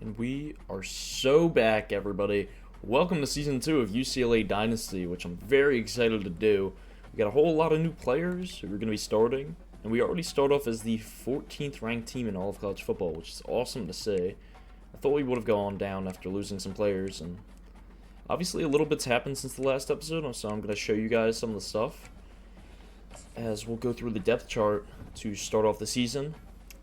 And we are so back, everybody. Welcome to Season 2 of UCLA Dynasty, which I'm very excited to do. We got a whole lot of new players who are going to be starting, and we already start off as the 14th ranked team in all of college football, which is awesome to see. I thought we would have gone down after losing some players, and obviously a little bit's happened since the last episode, so I'm going to show you guys some of the stuff as we'll go through the depth chart to start off the season.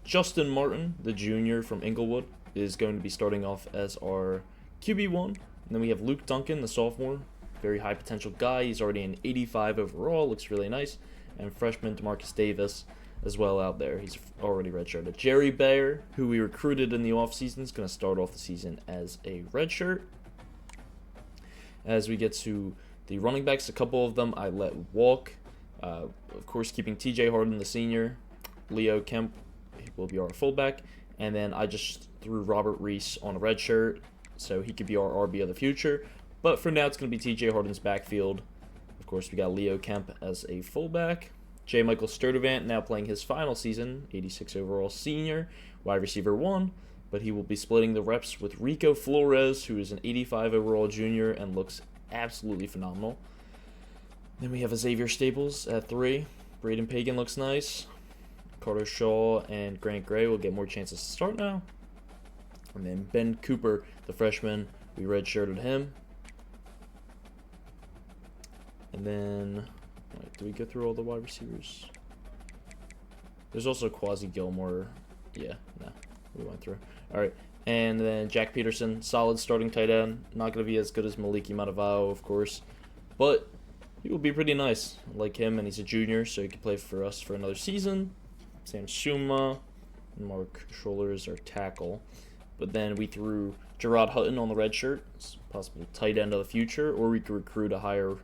Justin Martin, the junior from Inglewood, is going to be starting off as our QB1. And then we have Luke Duncan, the sophomore. Very high potential guy. He's already an 85 overall. Looks really nice. And freshman DeMarcus Davis as well out there. He's already redshirted. Jerry Bayer, who we recruited in the offseason, is going to start off the season as a redshirt. As we get to the running backs, a couple of them I let walk. Of course, keeping TJ Harden, the senior. Leo Kemp will be our fullback. And then I just threw Robert Reese on a red shirt, so he could be our RB of the future. But for now, it's going to be TJ Harden's backfield. Of course, we got Leo Kemp as a fullback. J. Michael Sturdivant now playing his final season, 86 overall senior, wide receiver 1. But he will be splitting the reps with Rico Flores, who is an 85 overall junior and looks absolutely phenomenal. Then we have Xavier Staples at 3. Braden Pagan looks nice. Carter Shaw and Grant Gray will get more chances to start now. And then Ben Cooper, the freshman, we redshirted him. And then, wait, do we go through all the wide receivers? There's also Quasi Gilmore. Yeah, no, we went through. All right, and then Jack Peterson, solid starting tight end. Not going to be as good as Maliki Matavao, of course, but he will be pretty nice. I like him, and he's a junior, so he can play for us for another season. Sam Shuma, and Mark Scholler is our tackle. But then we threw Gerard Hutton on the red shirt, possibly tight end of the future, or we could recruit a higher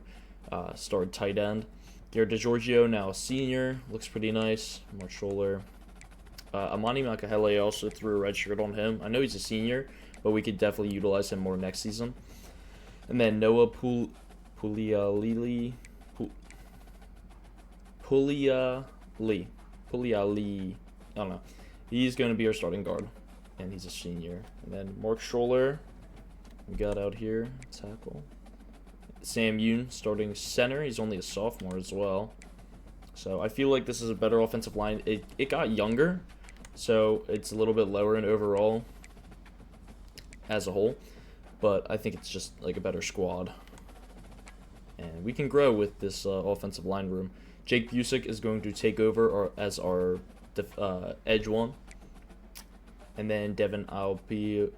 starred tight end. Garrett DeGiorgio, now a senior, looks pretty nice. Mark Scholler. Amani Makahele also threw a red shirt on him. I know he's a senior, but we could definitely utilize him more next season. And then Noah Puliali, I don't know. He's going to be our starting guard, and he's a senior. And then Mark Scholler, we got out here, tackle. Sam Yoon starting center. He's only a sophomore as well. So I feel like this is a better offensive line. It got younger, so it's a little bit lower in overall as a whole. But I think it's just like a better squad. And we can grow with this offensive line room. Jake Busick is going to take over as our edge one. And then Devin Aupio.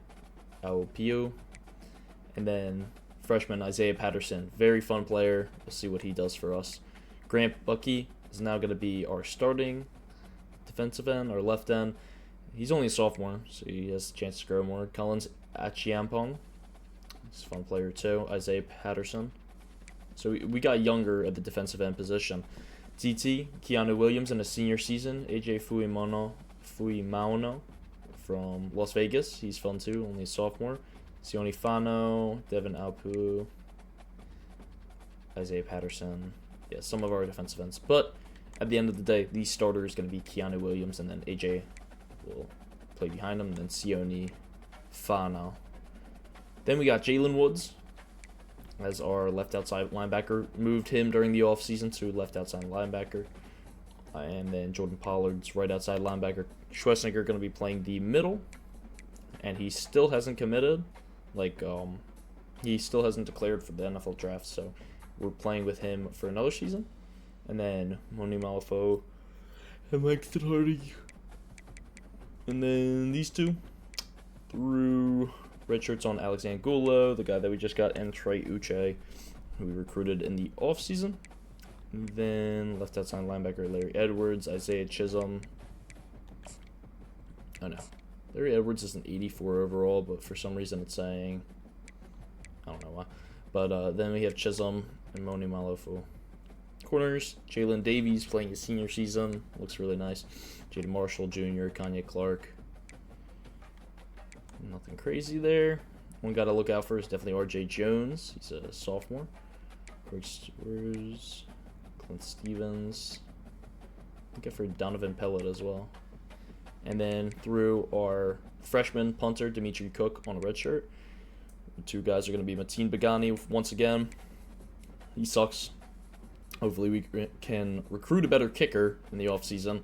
And then freshman Isaiah Patterson. Very fun player. We'll see what he does for us. Grant Bucky is now going to be our starting defensive end, our left end. He's only a sophomore, so he has a chance to grow more. Collins Achiampong. He's a fun player too. Isaiah Patterson. So we got younger at the defensive end position. TT, Keanu Williams in a senior season. AJ Fuimauno from Las Vegas. He's fun too, only a sophomore. Sione Fano, Devin Aupu, Isaiah Patterson. Yeah, some of our defensive ends. But at the end of the day, the starter is going to be Keanu Williams, and then AJ will play behind him, and then Sione Fano. Then we got Jalen Woods as our left outside linebacker. Moved him during the offseason to left outside linebacker. And then Jordan Pollard's right outside linebacker. Schwessniger going to be playing the middle. And he still hasn't committed. He still hasn't declared for the NFL draft. So we're playing with him for another season. And then Moni Malafo and Mike Hardy. And then these two through red shirts on Alexander Gulo, the guy that we just got, and Trey Uche, who we recruited in the offseason. Then left outside linebacker Larry Edwards, Isaiah Chisholm. Oh no. Larry Edwards is an 84 overall, but for some reason it's saying, I don't know why. But then we have Chisholm and Moni Malofo. Corners, Jalen Davies playing his senior season. Looks really nice. Jaden Marshall Jr., Kanye Clark. Nothing crazy there. One guy to look out for is definitely R.J. Jones. He's a sophomore. Craig Stewart, Clint Stevens. I think I for Donovan Pellet as well. And then through our freshman punter, Dimitri Cook, on a red shirt. The two guys are going to be Mateen Begani once again. He sucks. Hopefully we can recruit a better kicker in the offseason.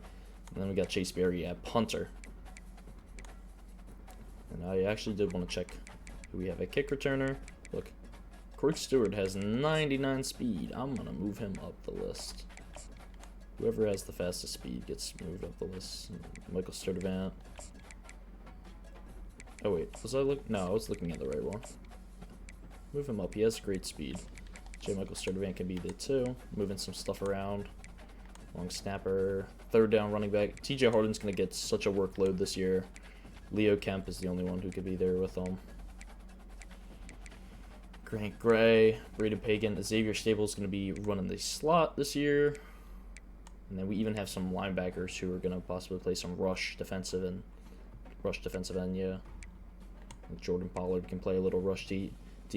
And then we got Chase Berry at punter. And I actually did want to check who we have at kick returner. Look, Corey Stewart has 99 speed. I'm going to move him up the list. Whoever has the fastest speed gets moved up the list. Michael Sturdivant. Oh wait, was I look? No, I was looking at the right one. Move him up. He has great speed. J. Michael Sturdivant can be there too. Moving some stuff around. Long snapper. Third down running back. TJ Harden's going to get such a workload this year. Leo Kemp is the only one who could be there with him. Grant Gray. Braden Pagan. Xavier Stable is going to be running the slot this year. And then we even have some linebackers who are going to possibly play some rush defensive end, yeah. Jordan Pollard can play a little rush D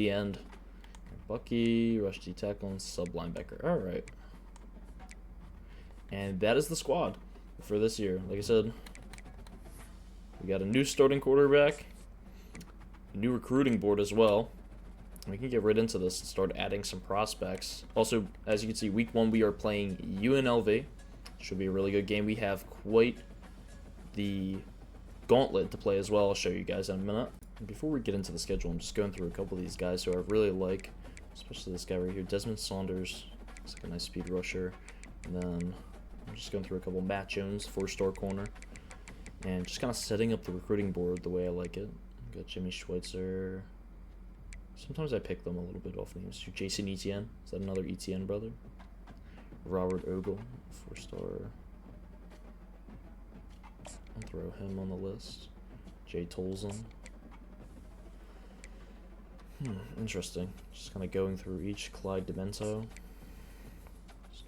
end. Bucky, rush D tackle, and sub linebacker. All right. And that is the squad for this year. Like I said, we got a new starting quarterback, a new recruiting board as well. We can get right into this and start adding some prospects. Also, as you can see, week 1 we are playing UNLV. Should be a really good game. We have quite the gauntlet to play as well. I'll show you guys in a minute. And before we get into the schedule, I'm just going through a couple of these guys who I really like, especially this guy right here, Desmond Saunders. Looks like a nice speed rusher. And then I'm just going through a couple. Matt Jones, 4-star corner. And just kind of setting up the recruiting board the way I like it. Got Jimmy Schweitzer. Sometimes I pick them a little bit off names. Jason Etienne. Is that another Etienne brother? Robert Ogle, 4-star. I'll throw him on the list. Jay Tolson. Interesting. Just kind of going through each. Clyde Demento.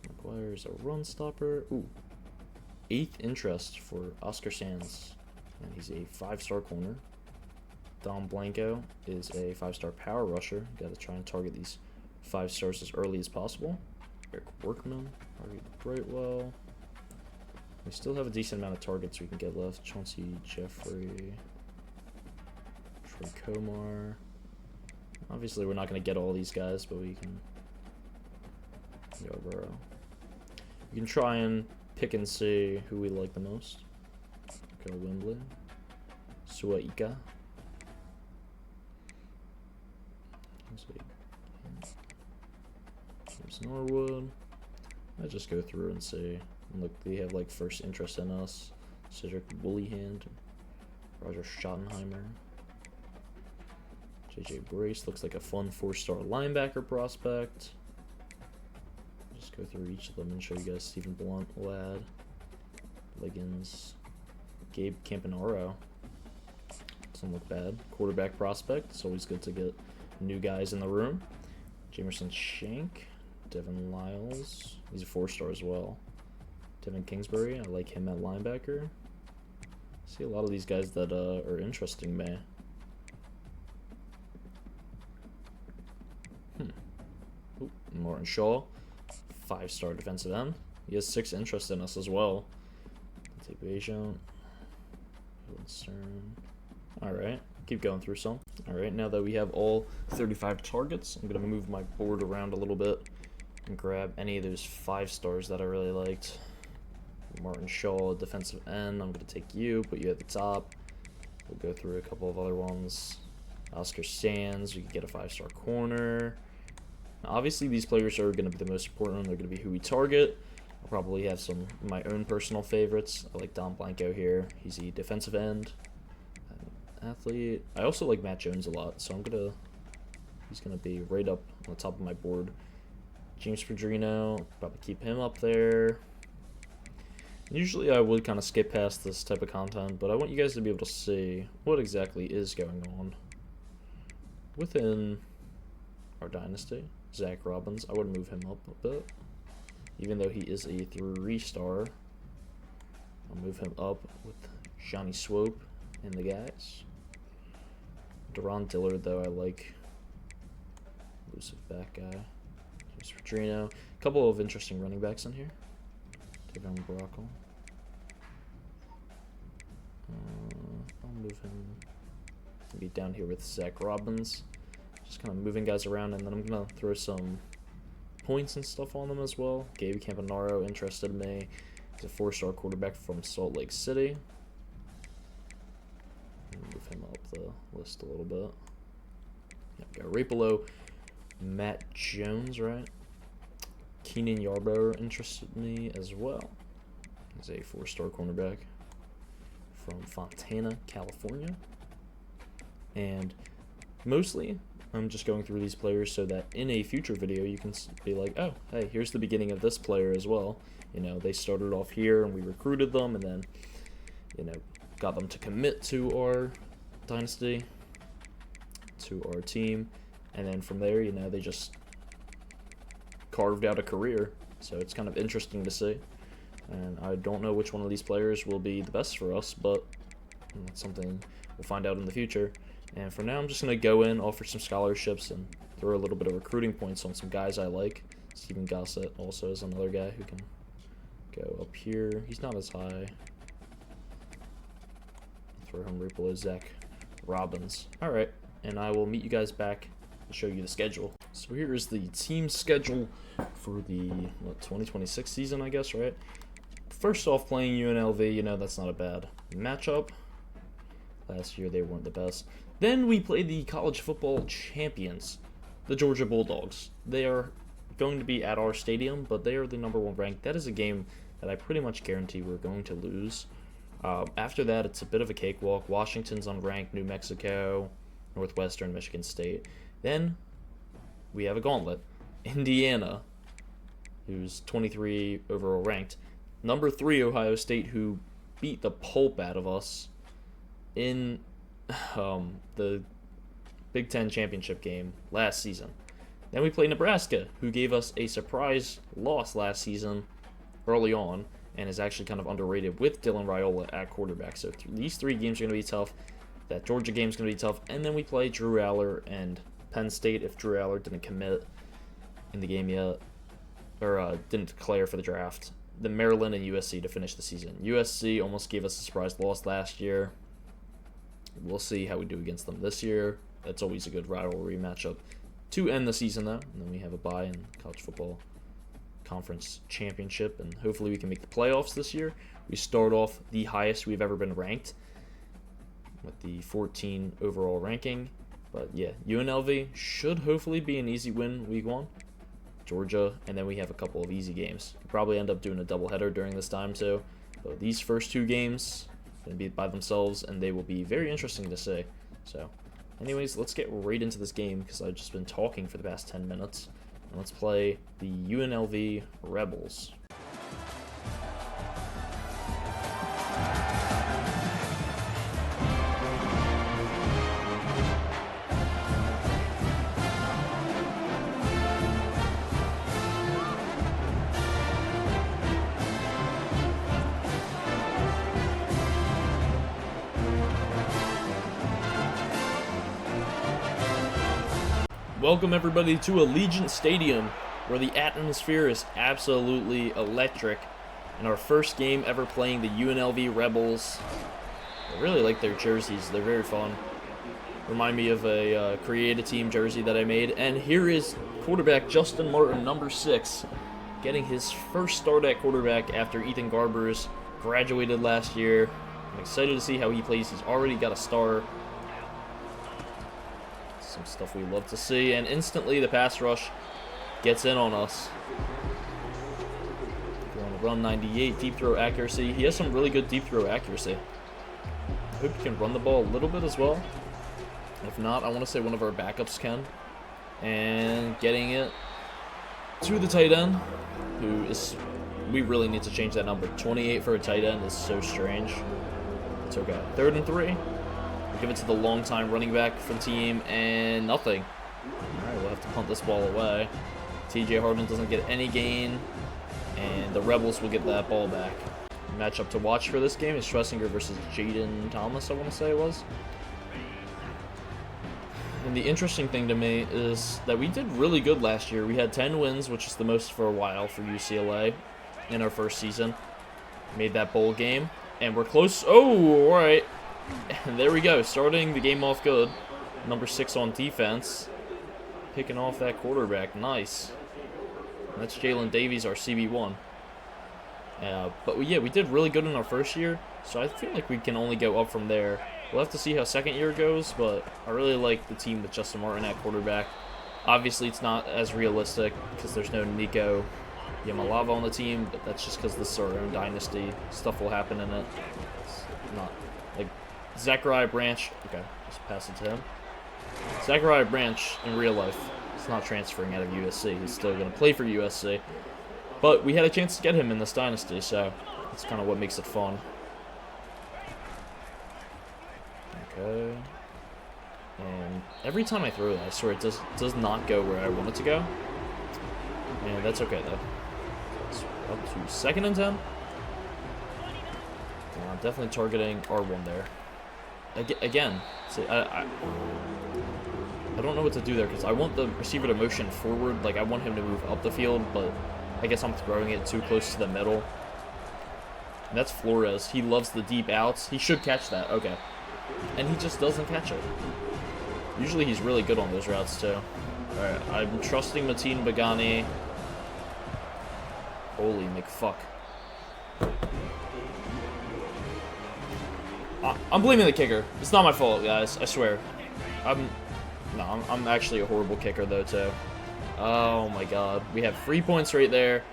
Requires a run stopper. Ooh. 8th interest for Oscar Sands. And he's a 5-star corner. Dom Blanco is a 5-star power rusher. Got to try and target these 5 stars as early as possible. Eric Workman, Harvey Brightwell. We still have a decent amount of targets we can get left. Chauncey Jeffrey, Troy Komar. Obviously, we're not going to get all these guys, but we can. Yo, bro. We can try and pick and see who we like the most. Go Wembley. Suaika. James Norwood. I just go through and see. And look, they have like first interest in us. Cedric Woollyhand, Roger Schottenheimer, JJ Brace looks like a fun 4-star linebacker prospect. Just go through each of them and show you guys. Stephen Blunt, Lad, Liggins, Gabe Campanaro. Doesn't look bad. Quarterback prospect. It's always good to get new guys in the room. Jamerson Shank, Devin Lyles. He's a 4-star as well. Devin Kingsbury, I like him at linebacker. See a lot of these guys that are interesting me. Ooh, Martin Shaw, 5-star defensive end. He has 6 interest in us as well. Take Bejan, Stern. All right, keep going through some. All right, now that we have all 35 targets, I'm gonna move my board around a little bit and grab any of those 5 stars that I really liked. Martin Shaw, defensive end. I'm gonna take you, put you at the top. We'll go through a couple of other ones. Oscar Sands, we can get a 5-star corner. Now, obviously, these players are gonna be the most important. They're gonna be who we target. I'll probably have some of my own personal favorites. I like Dom Blanco here. He's a defensive end. Athlete. I also like Matt Jones a lot, so he's gonna be right up on the top of my board. James Pedrino, probably keep him up there. Usually I would kind of skip past this type of content, but I want you guys to be able to see what exactly is going on within our dynasty. Zach Robbins, I would move him up a bit, even though he is a 3-star. I'll move him up with Johnny Swope and the guys. Deron Dillard, though, I like. Elusive back guy. James Pedrino. A couple of interesting running backs in here. Devon Brockle. I'll move him. Be down here with Zach Robbins. Just kind of moving guys around, and then I'm going to throw some points and stuff on them as well. Gabe Campanaro interested me. He's a 4-star quarterback from Salt Lake City. Move him up the list a little bit. Yeah, we got Rapolo, Matt Jones, right? Keenan Yarbrough interested me as well. He's a 4-star cornerback from Fontana, California. And mostly, I'm just going through these players so that in a future video you can be like, oh, hey, here's the beginning of this player as well. You know, they started off here and we recruited them, and then, you know, got them to commit to our Dynasty, to our team, and then from there, you know, they just carved out a career. So it's kind of interesting to see. And I don't know which one of these players will be the best for us, but that's something we'll find out in the future. And for now, I'm just going to go in, offer some scholarships, and throw a little bit of recruiting points on some guys I like. Steven Gossett also is another guy who can go up here. He's not as high. Throw him right below Zach Robbins. Alright, and I will meet you guys back to show you the schedule. So here is the team schedule for the 2026 season, I guess, right? First off, playing UNLV, you know, that's not a bad matchup. Last year, they weren't the best. Then we play the college football champions, the Georgia Bulldogs. They are going to be at our stadium, but they are the #1 ranked. That is a game that I pretty much guarantee we're going to lose. After that, it's a bit of a cakewalk. Washington's unranked, New Mexico, Northwestern, Michigan State. Then we have a gauntlet. Indiana, who's 23 overall ranked. #3, Ohio State, who beat the pulp out of us in the Big Ten championship game last season. Then we play Nebraska, who gave us a surprise loss last season early on, and is actually kind of underrated with Dylan Raiola at quarterback. So these 3 games are going to be tough. That Georgia game is going to be tough. And then we play Drew Aller and Penn State if Drew Aller didn't commit in the game yet, or didn't declare for the draft. Then Maryland and USC to finish the season. USC almost gave us a surprise loss last year. We'll see how we do against them this year. That's always a good rivalry matchup to end the season, though. And then we have a bye in college football conference championship, and hopefully we can make the playoffs this year. We start off the highest we've ever been ranked with the 14 overall ranking. But yeah, UNLV should hopefully be an easy win week 1. Georgia, and then we have a couple of easy games. We'll probably end up doing a doubleheader during this time too. But these first 2 games are going to be by themselves, and they will be very interesting to see. So anyways, let's get right into this game because I've just been talking for the past 10 minutes. And let's play the UNLV Rebels. Welcome everybody to Allegiant Stadium, where the atmosphere is absolutely electric. In our first game ever playing the UNLV Rebels. I really like their jerseys, they're very fun. Remind me of a create a team jersey that I made. And here is quarterback Justin Martin, #6, getting his first start at quarterback after Ethan Garbers graduated last year. I'm excited to see how he plays. He's already got a star. Some stuff we love to see, and instantly the pass rush gets in on us. Going to run 98, deep throw accuracy. He has some really good deep throw accuracy. I hope he can run the ball a little bit as well. If not, I want to say one of our backups can. And getting it to the tight end, who is, we really need to change that number. 28 for a tight end is so strange. It's okay. 3rd and 3. Give it to the long-time running back for the team, and nothing. All right, we'll have to punt this ball away. TJ Harden doesn't get any gain, and the Rebels will get that ball back. Matchup to watch for this game is Schlesinger versus Jaden Thomas, I want to say it was. And the interesting thing to me is that we did really good last year. We had 10 wins, which is the most for a while for UCLA in our first season. Made that bowl game. And we're close. Oh, all right. And there we go. Starting the game off good. Number 6 on defense. Picking off that quarterback. Nice. And that's Jalen Davies, our CB1. But yeah, we did really good in our first year. So I feel like we can only go up from there. We'll have to see how second year goes. But I really like the team with Justin Martin at quarterback. Obviously, it's not as realistic because there's no Nico Yamalava on the team, but that's just because this is our own dynasty. Stuff will happen in it. It's not like Zachariah Branch. Okay, just pass it to him. Zachariah Branch in real life is not transferring out of USC. He's still going to play for USC. But we had a chance to get him in this dynasty, so that's kind of what makes it fun. Okay. And every time I throw that, I swear it does not go where I want it to go. And that's okay, though. So up to 2nd and 10. Definitely targeting R1 there. Again, see, I don't know what to do there because I want the receiver to motion forward. Like, I want him to move up the field, but I guess I'm throwing it too close to the middle. And that's Flores. He loves the deep outs. He should catch that. Okay. And he just doesn't catch it. Usually he's really good on those routes, too. Alright, I'm trusting Mateen Bagani. Holy McFuck. I'm blaming the kicker. It's not my fault, guys. I swear. I'm actually a horrible kicker, though, too. Oh, my God. We have 3 points right there.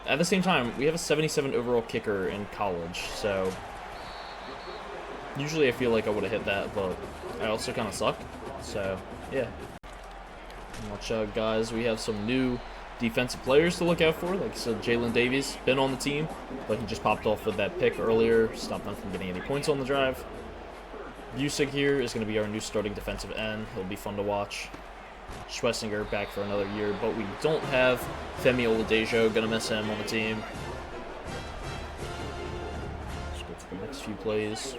At the same time, we have a 77 overall kicker in college, so usually I feel like I would have hit that, but I also kind of suck. So, yeah. Watch out, guys. We have some new defensive players to look out for. Like I said, Jalen Davies, been on the team, but he just popped off with that pick earlier. Stopped them from getting any points on the drive. Busick here is going to be our new starting defensive end. He'll be fun to watch. Schwessinger back for another year, but we don't have Femi Oladejo. Going to miss him on the team. Let's go to the next few plays.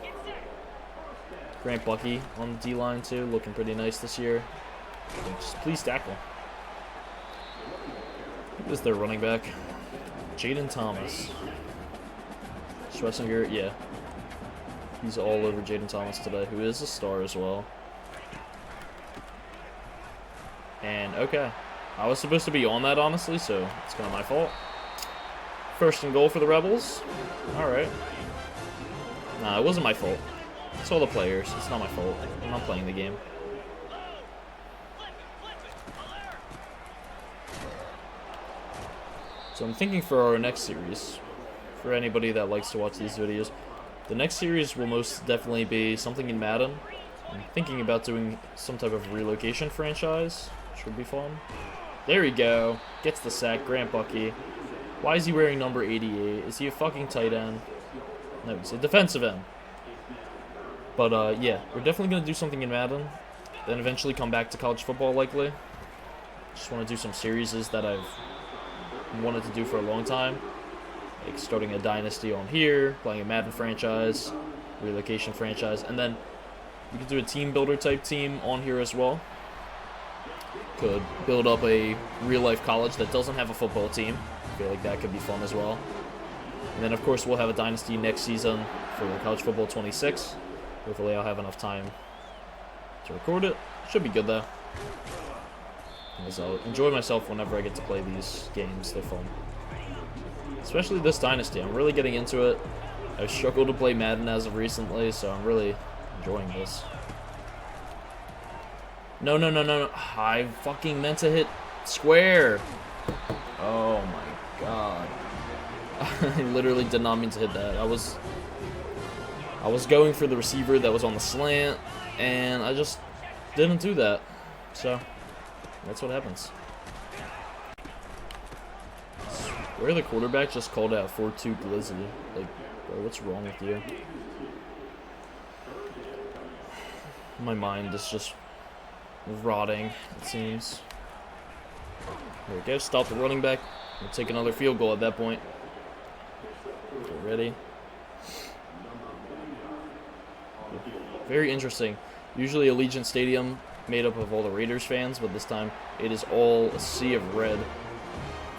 Grant Bucky on the D-line, too. Looking pretty nice this year. Just please tackle. Who is their running back? Jaden Thomas. Schwessinger, yeah. He's all over Jaden Thomas today, who is a star as well. And, okay. I was supposed to be on that, honestly, so it's kind of my fault. 1st and goal for the Rebels. Alright. Nah, it wasn't my fault. It's all the players. It's not my fault. I'm not playing the game. So I'm thinking for our next series, for anybody that likes to watch these videos, the next series will most definitely be something in Madden. I'm thinking about doing some type of relocation franchise. Should be fun. There we go. Gets the sack. Grant Bucky. Why is he wearing number 88? Is he a fucking tight end? No, he's a defensive end. But, yeah, we're definitely going to do something in Madden. Then eventually come back to college football, likely. Just want to do some series that I've wanted to do for a long time. Like starting a Dynasty on here, playing a Madden franchise, relocation franchise, and then we could do a team builder type team on here as well. Could build up a real-life college that doesn't have a football team. I feel like that could be fun as well. And then, of course, we'll have a Dynasty next season for College Football 26. Hopefully I'll have enough time to record it. Should be good, though. Because I'll enjoy myself whenever I get to play these games. They're fun. Especially this Dynasty. I'm really getting into it. I've struggled to play Madden as of recently, so I'm really enjoying this. No. I fucking meant to hit square. Oh my god. I literally did not mean to hit that. I was going for the receiver that was on the slant, and I just didn't do that. So, that's what happens. Where the quarterback just called out 4-2 Glizzy. Like, bro, what's wrong with you? My mind is just rotting, it seems. There we go. Stop the running back. We'll take another field goal at that point. Get ready. Very interesting. Usually Allegiant Stadium made up of all the Raiders fans, but this time it is all a sea of red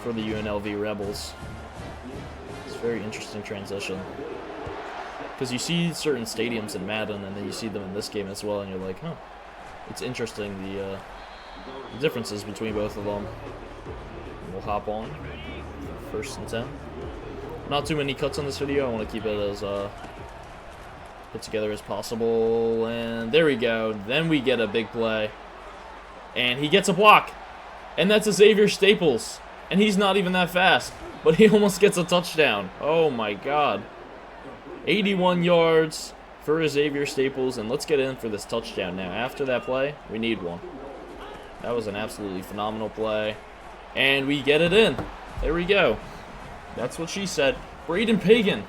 for the UNLV Rebels. It's a very interesting transition. Because you see certain stadiums in Madden, and then you see them in this game as well, and you're like, huh. It's interesting, the differences between both of them. We'll hop on. 1st and 10. Not too many cuts on this video. I want to keep it as put together as possible. And there we go. Then we get a big play. And he gets a block. And that's a Xavier Staples. And he's not even that fast. But he almost gets a touchdown. Oh my god. 81 yards for Xavier Staples. And let's get in for this touchdown now. After that play, we need one. That was an absolutely phenomenal play. And we get it in. There we go. That's what she said. Braden Pagan.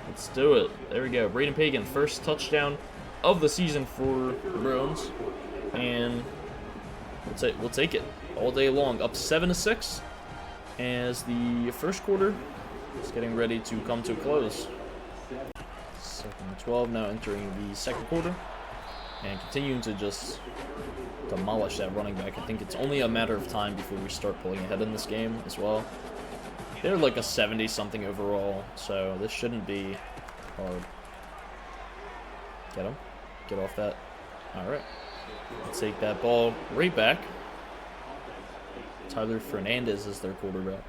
Let's do it. There we go. Braden Pagan, first touchdown of the season for the Bruins. And we'll take it all day long. Up 7-6 as the first quarter is getting ready to come to a close. 2nd and 12 now entering the second quarter. And continuing to just demolish that running back. I think it's only a matter of time before we start pulling ahead in this game as well. They're like a 70-something overall, so this shouldn't be hard. Get him. Get off that. Alright. Let's take that ball right back. Tyler Fernandez is their quarterback.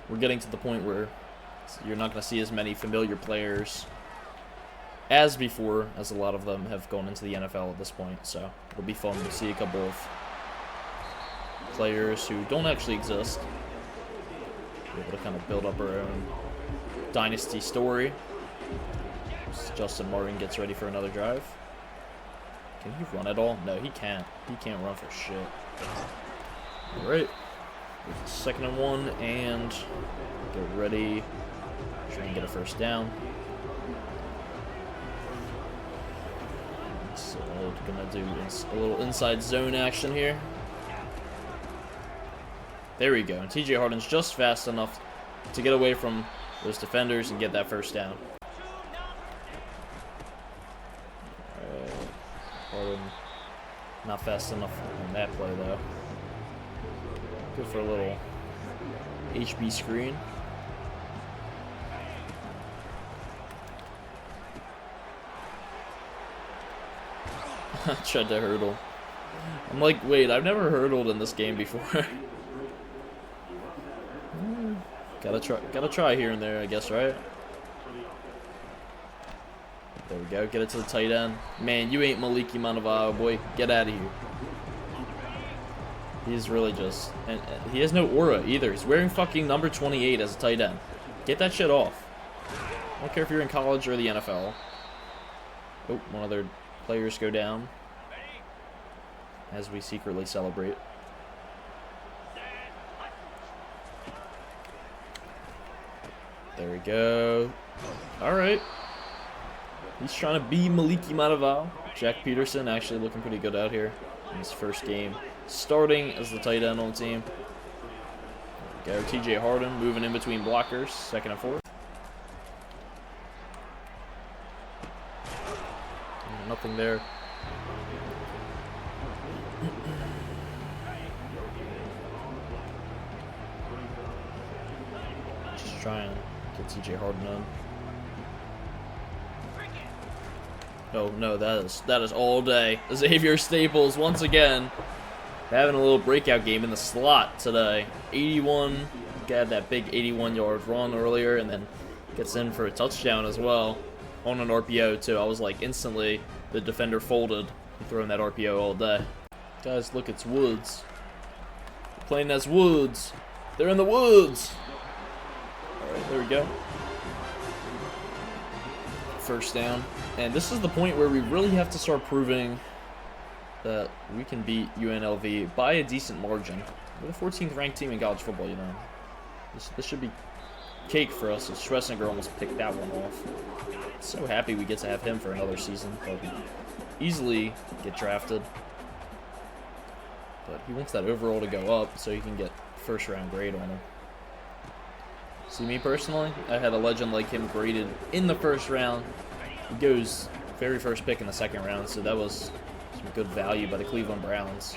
We're getting to the point where you're not going to see as many familiar players as before, as a lot of them have gone into the NFL at this point, so it'll be fun to see a couple of players who don't actually exist. Be able to kind of build up our own Dynasty story. As Justin Martin gets ready for another drive. Can he run at all? No, he can't. He can't run for shit. Alright. 2nd and 1, and get ready. Try and get a first down. So we're gonna do a little inside zone action here. There we go. And TJ Harden's just fast enough to get away from those defenders and get that first down. Harden not fast enough on that play though. Good for a little HB screen. Tried to hurdle. I'm like, wait, I've never hurdled in this game before. Gotta try here and there, I guess, right? There we go. Get it to the tight end. Man, you ain't Maliki Manavao, boy. Get out of here. He's really just, and he has no aura either. He's wearing fucking number 28 as a tight end. Get that shit off. I don't care if you're in college or the NFL. Oh, one of their players go down as we secretly celebrate. There we go. Alright. He's trying to be Maliki Manavao. Jack Peterson actually looking pretty good out here in his first game, starting as the tight end on the team. There we go. TJ Harden moving in between blockers, 2nd and 4. Nothing there. Just try and get TJ Harden in. Oh no, that is all day. Xavier Staples once again having a little breakout game in the slot today. 81, got that big 81-yard run earlier, and then gets in for a touchdown as well on an RPO too. I was like, instantly the defender folded and throwing that RPO all day. Guys, look, it's Woods. They're playing as Woods. They're in the woods. All right, there we go. First down. And this is the point where we really have to start proving that we can beat UNLV by a decent margin. We're the 14th ranked team in college football, you know. This should be cake for us. So Schlesinger almost picked that one off. So happy we get to have him for another season. But easily get drafted. But he wants that overall to go up so he can get first round grade on him. See, me personally, I had a legend like him graded in the first round. He goes very first pick in the second round, so that was some good value by the Cleveland Browns.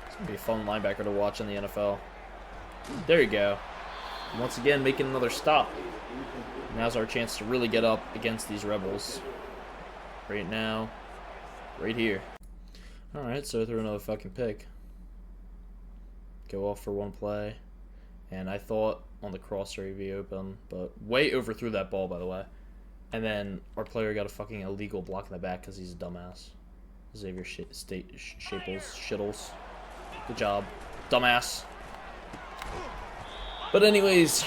It's going to be a fun linebacker to watch in the NFL. There you go. Once again, making another stop. Now's our chance to really get up against these Rebels. Right now. Right here. Alright, so through another fucking pick. Go off for one play. And I thought on the crosser he'd be open, but way overthrew that ball, by the way. And then our player got a fucking illegal block in the back because he's a dumbass. Xavier Shittles. Good job. Dumbass. But anyways,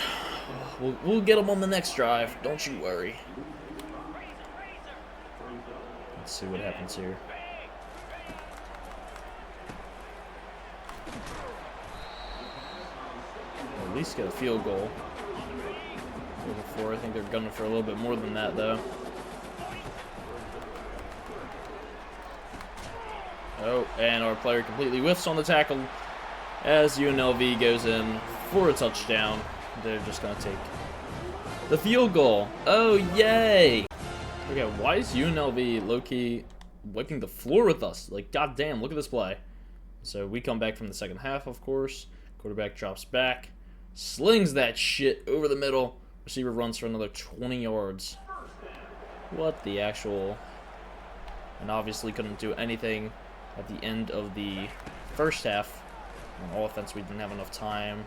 we'll get him on the next drive. Don't you worry. Let's see what happens here. At least get a field goal. Before I think they're gunning for a little bit more than that, though. Oh, and our player completely whiffs on the tackle as UNLV goes in for a touchdown. They're just going to take the field goal. Oh, yay! Okay, why is UNLV low-key wiping the floor with us? Like, goddamn, look at this play. So we come back from the second half, of course. Quarterback drops back, slings that shit over the middle. Receiver runs for another 20 yards. What the actual... And obviously couldn't do anything at the end of the first half. On offense, we didn't have enough time.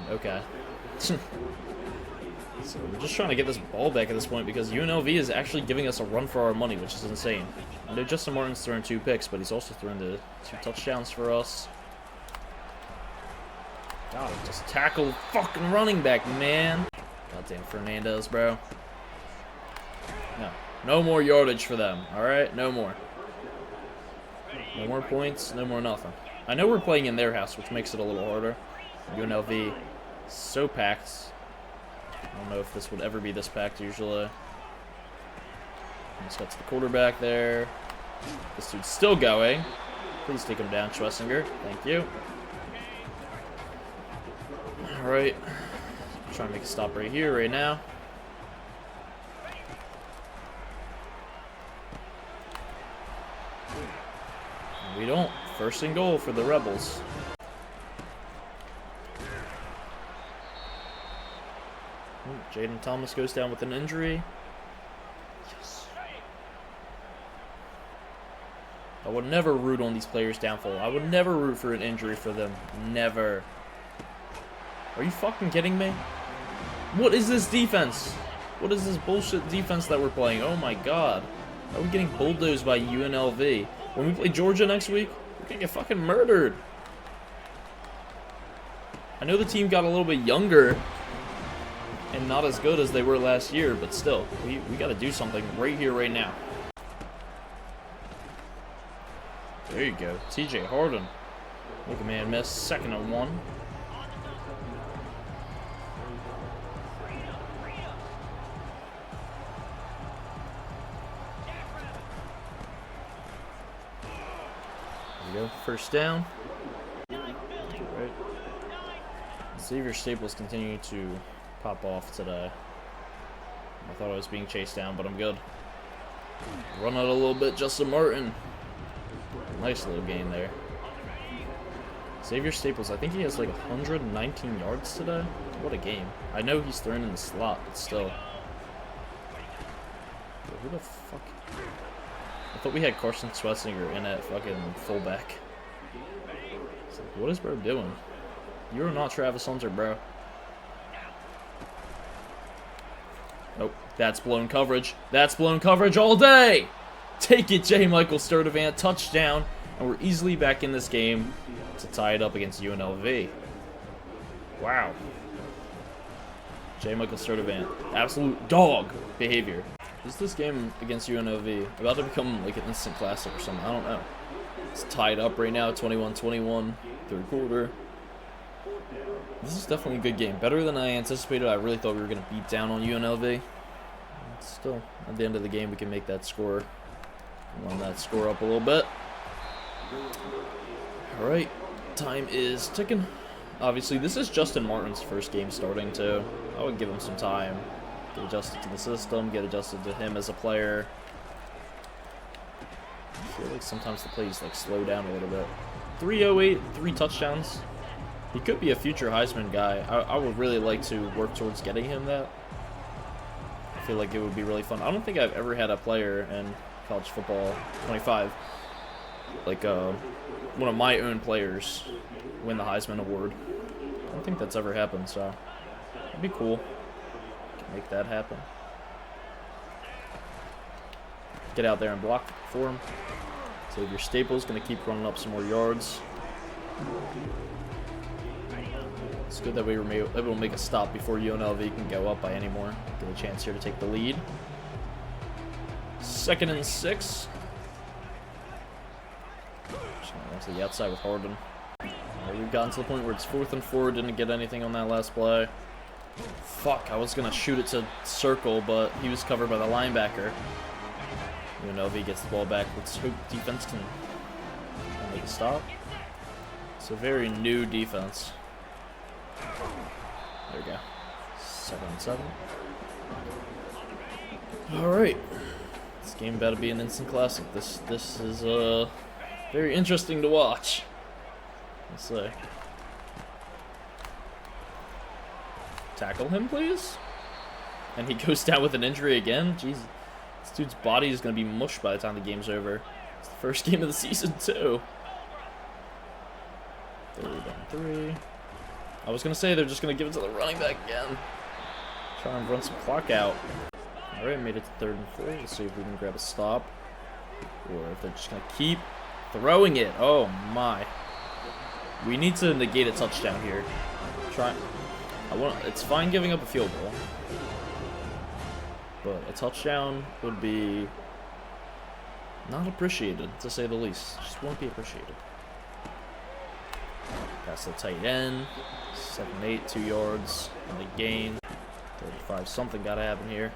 Okay. So we're just trying to get this ball back at this point because UNLV is actually giving us a run for our money, which is insane. I know Justin Martin's thrown 2 picks, but he's also thrown the 2 touchdowns for us. God, just tackle fucking running back, man. Goddamn Fernandez, bro. No more yardage for them, alright? No more. No more points, no more nothing. I know we're playing in their house, which makes it a little harder. UNLV, so packed. I don't know if this would ever be this packed usually. Let's get to the quarterback there. This dude's still going. Please take him down, Schlesinger. Thank you. Alright. Trying to make a stop right here, right now. We don't. First and goal for the Rebels. Jaden Thomas goes down with an injury. Yes. I would never root on these players' downfall. I would never root for an injury for them. Never. Are you fucking kidding me? What is this defense? What is this bullshit defense that we're playing? Oh my god. Are we getting bulldozed by UNLV? When we play Georgia next week, we're gonna get fucking murdered. I know the team got a little bit younger and not as good as they were last year, but still, we gotta do something right here, right now. There you go, TJ Harden. Make a man miss, 2nd and 1. Go. First down. Right. Xavier Staples continuing to pop off today. I thought I was being chased down, but I'm good. Run out a little bit, Justin Martin. Nice little gain there. Xavier Staples, I think he has like 119 yards today. What a game. I know he's thrown in the slot, but still. Who the fuck? I thought we had Carson Schlesinger in at fucking fullback. It's like, what is bro doing? You're not Travis Hunter, bro. Nope, that's blown coverage. That's blown coverage all day! Take it, J. Michael Sturdivant. Touchdown. And we're easily back in this game to tie it up against UNLV. Wow. J. Michael Sturdivant. Absolute dog behavior. Is this game against UNLV about to become like an instant classic or something? I don't know. It's tied up right now, 21-21, 3rd quarter. This is definitely a good game. Better than I anticipated. I really thought we were going to beat down on UNLV. Still, at the end of the game, we can make that score. Run that score up a little bit. Alright, time is ticking. Obviously, this is Justin Martin's first game starting too. I would give him some time. Get adjusted to the system, get adjusted to him as a player. I feel like sometimes the plays like slow down a little bit. 308, 3 touchdowns. He could be a future Heisman guy. I would really like to work towards getting him that. I feel like it would be really fun. I don't think I've ever had a player in college football 25, like one of my own players, win the Heisman Award. I don't think that's ever happened, so it'd be cool. Make that happen. Get out there and block for him. Xavier Staples gonna keep running up some more yards. It's good that we were able to make a stop before UNLV can go up by any more. Get a chance here to take the lead. 2nd and 6. Just gonna run to the outside with Harden. We've gotten to the point where it's 4th and 4. Didn't get anything on that last play. Fuck, I was gonna shoot it to circle, but he was covered by the linebacker. UNLV gets the ball back. Let's hope defense can try and make a stop. It's a very new defense. There we go. 7 and 7. Alright. This game about to be an instant classic. This is very interesting to watch. Let's see. Tackle him, please. And he goes down with an injury again. Jeez. This dude's body is going to be mush by the time the game's over. It's the first game of the season, too. 3rd and 3. I was going to say they're just going to give it to the running back again. Try and run some clock out. Alright, made it to 3rd and 4. Let's see if we can grab a stop. Or if they're just going to keep throwing it. Oh, my. We need to negate a touchdown here. It's fine giving up a field goal. But a touchdown would be not appreciated, to say the least. Just won't be appreciated. Pass the tight end. 7-8, 2 yards. And the gain. 35, something gotta happen here.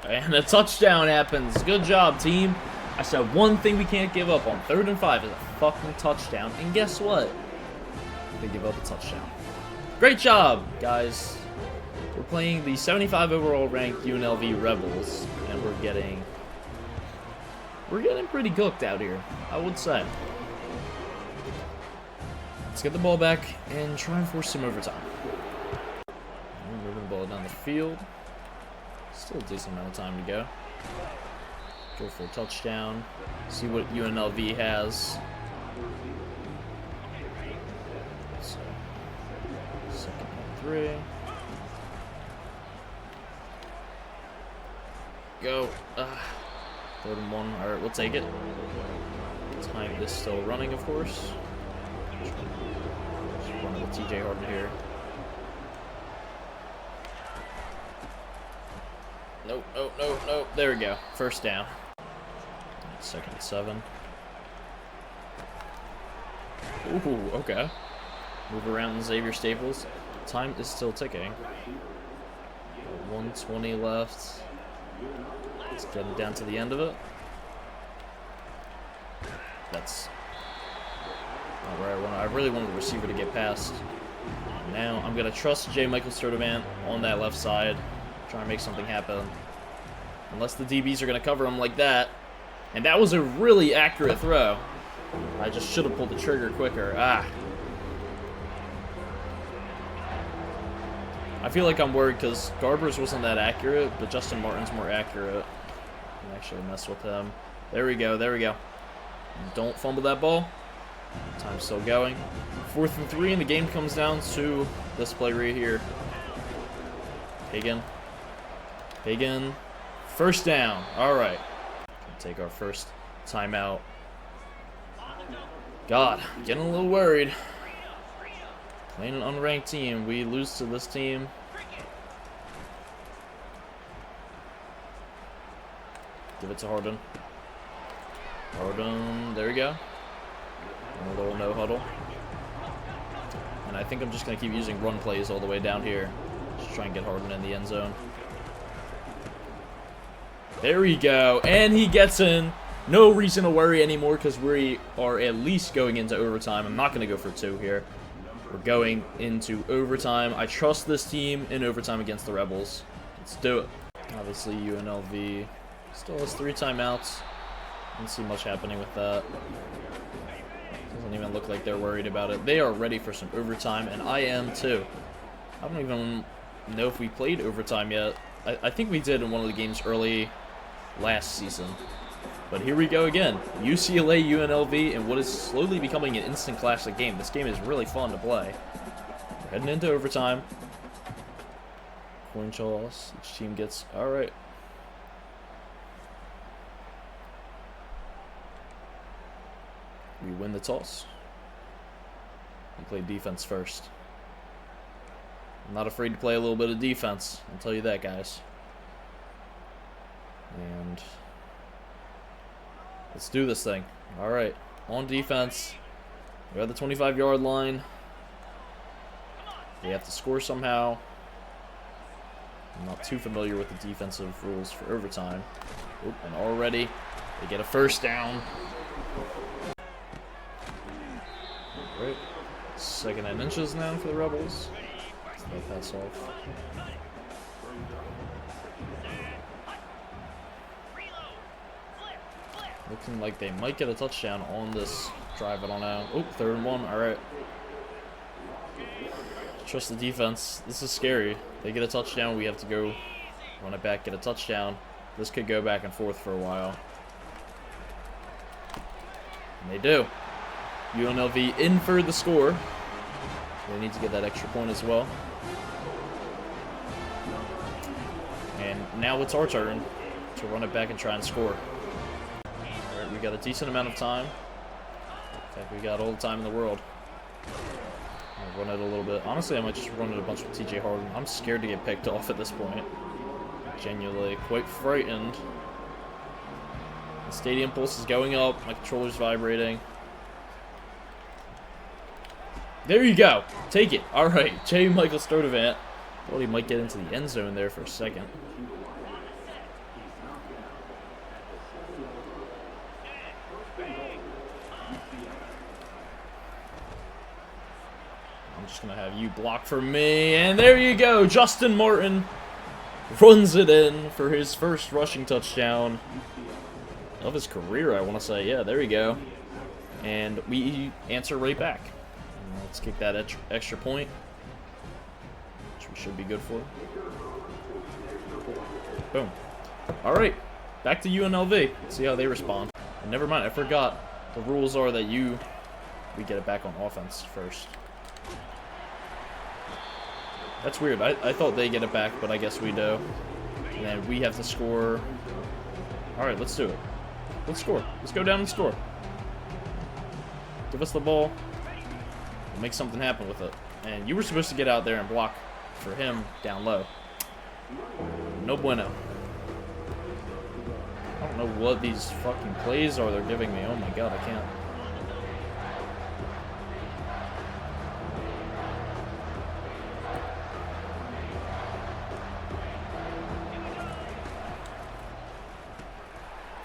And a touchdown happens. Good job, team. I said one thing we can't give up on 3rd and 5 is a fucking touchdown. And guess what? They give up a touchdown. Great job, guys. We're playing the 75 overall ranked UNLV Rebels, and we're getting pretty cooked out here, I would say. Let's get the ball back and try and force some overtime. We're moving the ball down the field. Still a decent amount of time to go. Go for a touchdown. See what UNLV has. So, 2nd and 3. Go. 3rd and 1. Alright, we'll take it. Time is still running, of course. Just running with TJ Harden here. Nope, nope, nope, nope. There we go. 1st down. 2nd and 7. Ooh, okay. Move around Xavier Staples. Time is still ticking. 1:20 left. It's getting down to the end of it. That's not where I really wanted the receiver to get past. Now I'm going to trust J. Michael Sturdivant on that left side. Try and make something happen. Unless the DBs are going to cover him like that. And that was a really accurate throw. I just should have pulled the trigger quicker. I feel like I'm worried because Garber's wasn't that accurate, but Justin Martin's more accurate. I can actually mess with him. There we go, there we go. Don't fumble that ball. Time's still going. 4th and 3, and the game comes down to this play right here. Hagan. 1st down. All right. Take our first timeout. God, getting a little worried. Playing an unranked team, we lose to this team. Give it to Harden. Harden, there we go. And a little no huddle. And I think I'm just going to keep using run plays all the way down here. Just try and get Harden in the end zone. There we go. And he gets in. No reason to worry anymore because we are at least going into overtime. I'm not going to go for 2 here. We're going into overtime. I trust this team in overtime against the Rebels. Let's do it. Obviously, UNLV still has 3 timeouts. Don't see much happening with that. Doesn't even look like they're worried about it. They are ready for some overtime, and I am too. I don't even know if we played overtime yet. I think we did in one of the games early last season. But here we go again. UCLA, UNLV, and what is slowly becoming an instant classic game. This game is really fun to play. We're heading into overtime. Coin toss. Each team gets... Alright. We win the toss. We play defense first. I'm not afraid to play a little bit of defense. I'll tell you that, guys. And... let's do this thing. Alright. On defense. We're at the 25-yard line. We have to score somehow. I'm not too familiar with the defensive rules for overtime. Oop, and already they get a first down. Right. 2nd and inches now for the Rebels. So they pass off. Looking like they might get a touchdown on this drive. I don't know. Oh, 3rd and 1. All right. Trust the defense. This is scary. They get a touchdown. We have to go run it back, get a touchdown. This could go back and forth for a while. And they do. UNLV in for the score. They need to get that extra point as well. And now it's our turn to run it back and try and score. Alright, we got a decent amount of time. In fact, we got all the time in the world. I'll run it a little bit. Honestly, I might just run it a bunch with TJ Harden. I'm scared to get picked off at this point. Genuinely quite frightened. The stadium pulse is going up. My controller's vibrating. There you go. Take it. All right. J. Michael Sturdivant. Thought he might get into the end zone there for a second. I'm just going to have you block for me. And there you go. Justin Martin runs it in for his first rushing touchdown of his career, I want to say. Yeah, there you go. And we answer right back. Let's kick that extra point, which we should be good for. Boom. All right, back to UNLV. Let's see how they respond. And never mind, I forgot. The rules are that we get it back on offense first. That's weird. I thought they get it back, but I guess we do. And then we have to score. All right, let's do it. Let's score. Let's go down and score. Give us the ball. We'll make something happen with it. And you were supposed to get out there and block for him down low. No bueno. I don't know what these fucking plays are they're giving me. Oh my god, I can't.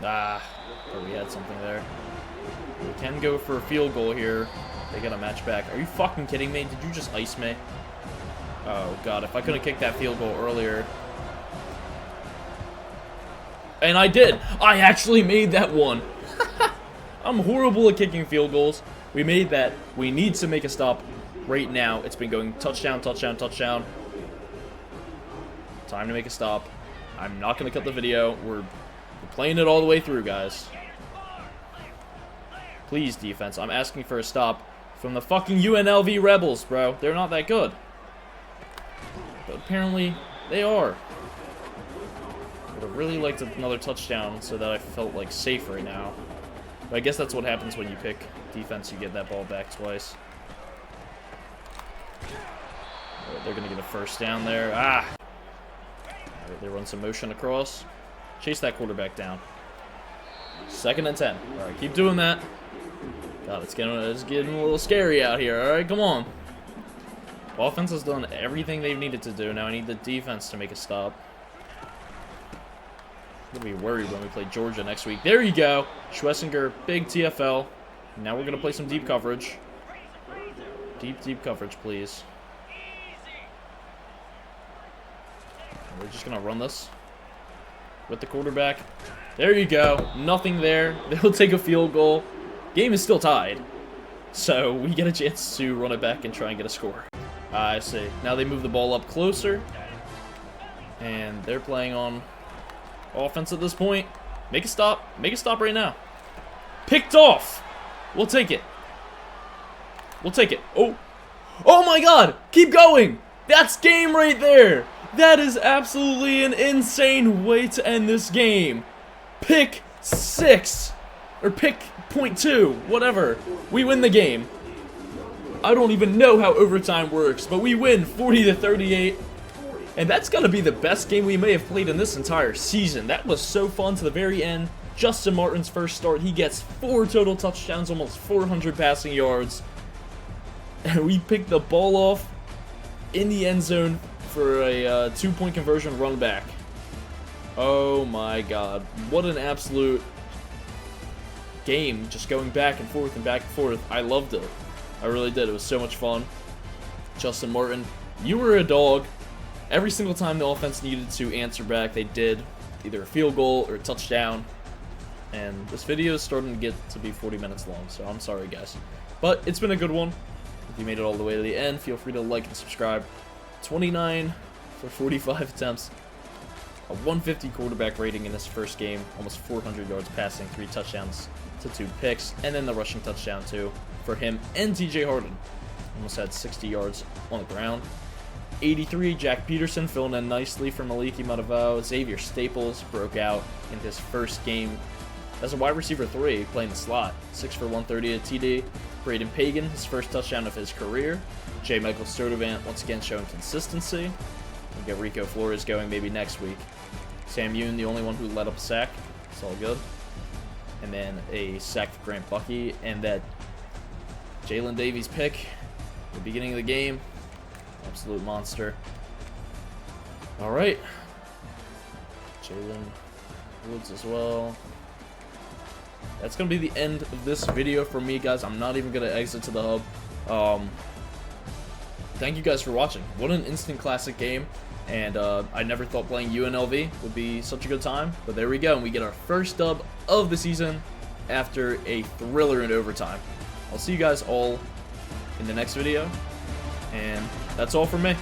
Ah, but we had something there. We can go for a field goal here. They got a match back. Are you fucking kidding me? Did you just ice me? Oh god, if I could have kicked that field goal earlier. And I did. I actually made that one. I'm horrible at kicking field goals. We made that. We need to make a stop right now. It's been going touchdown, touchdown, touchdown. Time to make a stop. I'm not going to cut the video. We're playing it all the way through, guys. Please, defense. I'm asking for a stop from the fucking UNLV Rebels, bro. They're not that good. But apparently, they are. Would have really liked another touchdown so that I felt like safe right now. But I guess that's what happens when you pick defense. You get that ball back twice. Right, they're going to get a first down there. Ah! Right, they run some motion across. Chase that quarterback down. 2nd and 10. All right, keep doing that. God, it's getting a little scary out here. All right, come on. Offense has done everything they've needed to do. Now I need the defense to make a stop. I'm going to be worried when we play Georgia next week. There you go. Schlesinger, big TFL. Now we're going to play some deep coverage. Deep coverage, please. We're just going to run this with the quarterback. There you go. Nothing there. They'll take a field goal. Game is still tied. So we get a chance to run it back and try and get a score. I see. Now they move the ball up closer. And they're playing on offense at this point. Make a stop. Make a stop right now. Picked off. We'll take it. We'll take it. Oh. Oh my god. Keep going. That's game right there. That is absolutely an insane way to end this game. Pick 6. Or pick .2. Whatever. We win the game. I don't even know how overtime works, but we win 40-38. And that's got to be the best game we may have played in this entire season. That was so fun to the very end. Justin Martin's first start, he gets 4 total touchdowns, almost 400 passing yards. And we picked the ball off in the end zone for a 2-point conversion run back. Oh my god. What an absolute game. Just going back and forth and back and forth. I loved it. I really did. It was so much fun. Justin Martin, you were a dog. Every single time the offense needed to answer back, they did either a field goal or a touchdown. And this video is starting to get to be 40 minutes long, so I'm sorry, guys. But it's been a good one. If you made it all the way to the end, feel free to like and subscribe. 29 for 45 attempts. A 150 quarterback rating in this first game. Almost 400 yards passing, 3 touchdowns to 2 picks. And then the rushing touchdown, too, for him and TJ Harden. Almost had 60 yards on the ground. 83, Jack Peterson filling in nicely for Maliki Matavao. Xavier Staples broke out in his first game as a wide receiver 3, playing the slot. 6 for 130 at TD. Braden Pagan, his first touchdown of his career. J. Michael Sturdivant once again showing consistency. We'll get Rico Flores going maybe next week. Sam Yoon, the only one who let up a sack. It's all good. And then a sack for Grant Bucky. And that Jalen Davies pick at the beginning of the game. Absolute monster. Alright. Jalen Woods as well. That's going to be the end of this video for me, guys. I'm not even going to exit to the hub. Thank you guys for watching. What an instant classic game. And I never thought playing UNLV would be such a good time. But there we go. And we get our first dub of the season after a thriller in overtime. I'll see you guys all in the next video. And that's all from me.